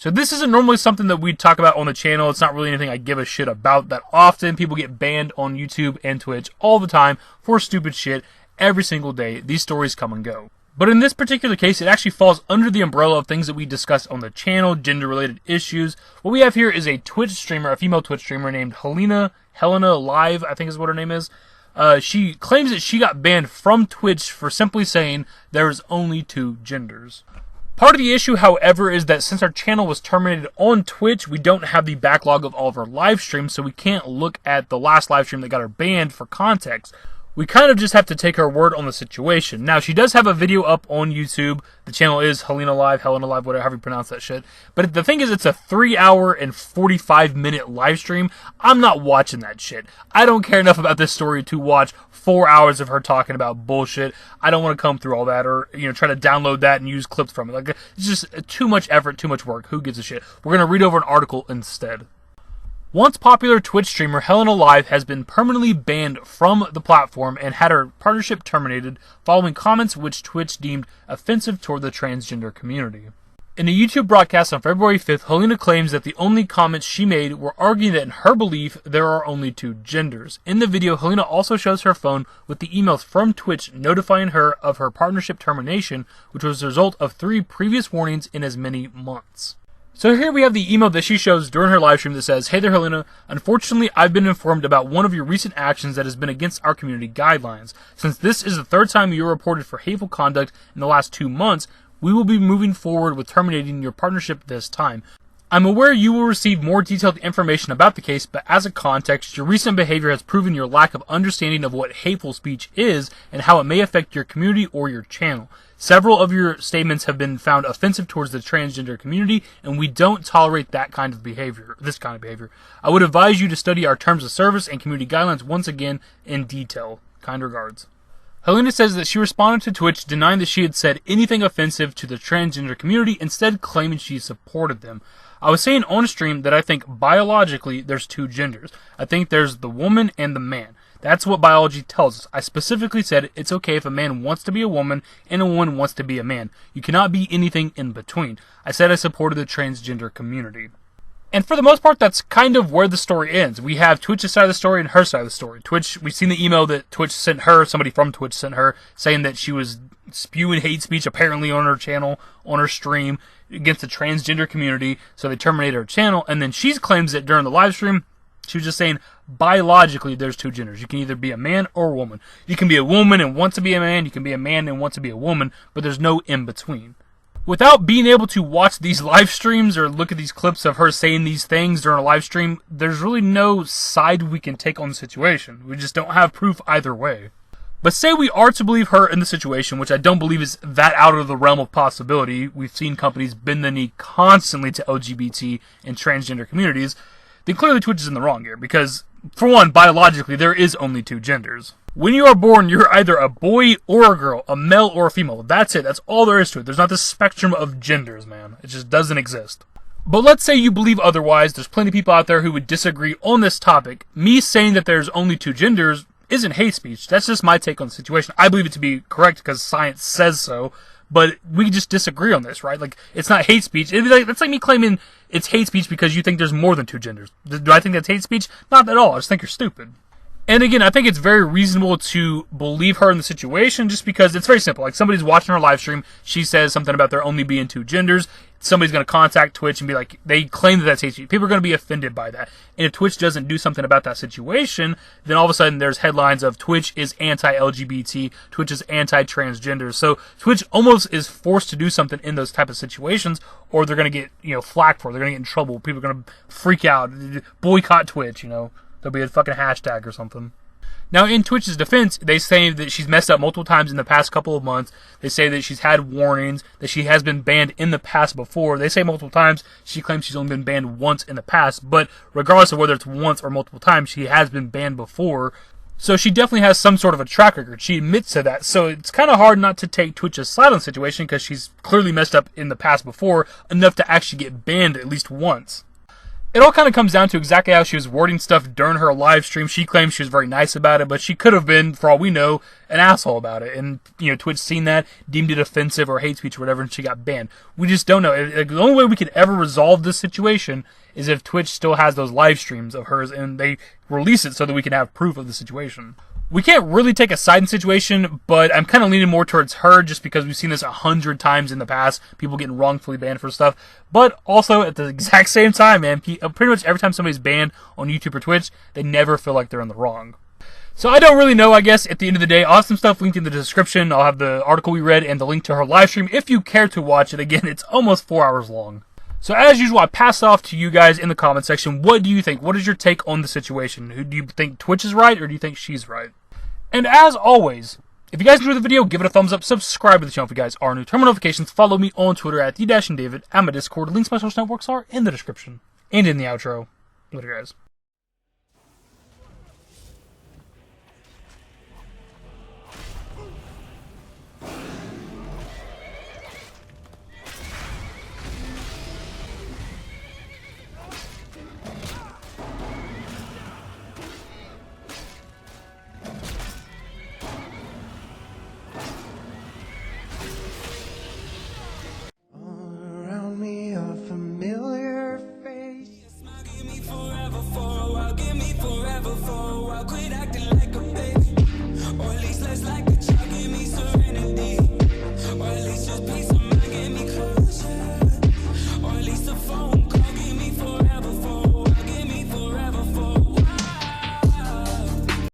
So this isn't normally something that we talk about on the channel. It's not really anything I give a shit about that often. People get banned on YouTube and Twitch all the time for stupid shit every single day. These stories come and go. But in this particular case, it actually falls under the umbrella of things that we discussed on the channel, gender-related issues. What we have here is a Twitch streamer, a female Twitch streamer named HelenaLive, I think is what her name is. She claims that she got banned from Twitch for simply saying there's only 2 genders. Part of the issue, however, is that since our channel was terminated on Twitch, we don't have the backlog of all of our live streams, so we can't look at the last live stream that got her banned for context. We kind of just have to take her word on the situation. Now, she does have a video up on YouTube. The channel is HelenaLive, whatever you pronounce that shit. But the thing is, it's a 3-hour and 45-minute live stream. I'm not watching that shit. I don't care enough about this story to watch 4 hours of her talking about bullshit. I don't want to come through all that or, try to download that and use clips from it. Like, it's just too much effort, too much work. Who gives a shit? We're going to read over an article instead. Once popular Twitch streamer HelenaLive has been permanently banned from the platform and had her partnership terminated following comments which Twitch deemed offensive toward the transgender community. In a YouTube broadcast on February 5th, Helena claims that the only comments she made were arguing that in her belief there are only 2 genders. In the video, Helena also shows her phone with the emails from Twitch notifying her of her partnership termination, which was the result of 3 previous warnings in as many months. So here we have the email that she shows during her live stream that says, "Hey there, Helena. Unfortunately, I've been informed about one of your recent actions that has been against our community guidelines. Since this is the 3rd time you were reported for hateful conduct in the last 2 months, we will be moving forward with terminating your partnership this time. I'm aware you will receive more detailed information about the case, but as a context, your recent behavior has proven your lack of understanding of what hateful speech is and how it may affect your community or your channel. Several of your statements have been found offensive towards the transgender community, and we don't tolerate this kind of behavior. I would advise you to study our terms of service and community guidelines once again in detail. Kind regards." Helena says that she responded to Twitch denying that she had said anything offensive to the transgender community, instead claiming she supported them. "I was saying on stream that I think biologically there's 2 genders. I think there's the woman and the man. That's what biology tells us. I specifically said it's okay if a man wants to be a woman and a woman wants to be a man. You cannot be anything in between. I said I supported the transgender community." And for the most part, that's kind of where the story ends. We have Twitch's side of the story and her side of the story. Twitch, we've seen the email that Twitch sent her, somebody from Twitch sent her, saying that she was spewing hate speech apparently on her channel, on her stream, against the transgender community, so they terminated her channel. And then she claims that during the live stream, she was just saying, biologically, there's 2 genders. You can either be a man or a woman. You can be a woman and want to be a man. You can be a man and want to be a woman, but there's no in between. Without being able to watch these live streams or look at these clips of her saying these things during a live stream, there's really no side we can take on the situation. We just don't have proof either way. But say we are to believe her in the situation, which I don't believe is that out of the realm of possibility. We've seen companies bend the knee constantly to LGBT and transgender communities. Then clearly Twitch is in the wrong here, because, for one, biologically, there is only 2 genders. When you are born, you're either a boy or a girl, a male or a female. That's it. That's all there is to it. There's not this spectrum of genders, man. It just doesn't exist. But let's say you believe otherwise. There's plenty of people out there who would disagree on this topic. Me saying that there's only 2 genders isn't hate speech. That's just my take on the situation. I believe it to be correct because science says so. But we just disagree on this, right? Like, it's not hate speech. That's like me claiming it's hate speech because you think there's more than 2 genders. Do I think that's hate speech? Not at all. I just think you're stupid. And again, I think it's very reasonable to believe her in the situation just because it's very simple. Like, somebody's watching her live stream. She says something about there only being 2 genders. Somebody's going to contact Twitch and be like, they claim that that's hate speech. People are going to be offended by that. And if Twitch doesn't do something about that situation, then all of a sudden there's headlines of Twitch is anti-LGBT, Twitch is anti-transgender. So Twitch almost is forced to do something in those type of situations, or they're going to get, flack for it. They're going to get in trouble. People are going to freak out, boycott Twitch, There'll be a fucking hashtag or something. Now, in Twitch's defense, they say that she's messed up multiple times in the past couple of months. They say that she's had warnings, that she has been banned in the past before. They say multiple times. She claims she's only been banned once in the past. But regardless of whether it's once or multiple times, she has been banned before. So she definitely has some sort of a track record. She admits to that. So it's kind of hard not to take Twitch's side on the situation because she's clearly messed up in the past before, enough to actually get banned at least once. It all kind of comes down to exactly how she was wording stuff during her live stream. She claims she was very nice about it, but she could have been, for all we know, an asshole about it. And, Twitch seen that, deemed it offensive or hate speech or whatever, and she got banned. We just don't know. The only way we could ever resolve this situation is if Twitch still has those live streams of hers and they release it so that we can have proof of the situation. We can't really take a side in the situation, but I'm kind of leaning more towards her just because we've seen this 100 times in the past, people getting wrongfully banned for stuff. But also, at the exact same time, man, pretty much every time somebody's banned on YouTube or Twitch, they never feel like they're in the wrong. So I don't really know, I guess, at the end of the day. I'll have some stuff linked in the description. I'll have the article we read and the link to her live stream if you care to watch it. Again, it's almost 4 hours long. So as usual, I pass it off to you guys in the comment section. What do you think? What is your take on the situation? Do you think Twitch is right or do you think she's right? And as always, if you guys enjoyed the video, give it a thumbs up, subscribe to the channel if you guys are new, turn on notifications, follow me on Twitter at @the-david, and my Discord. Links to my social networks are in the description and in the outro. Later, guys. Quit acting like a baby, or at least less like a child. Give me serenity, or at least just peace.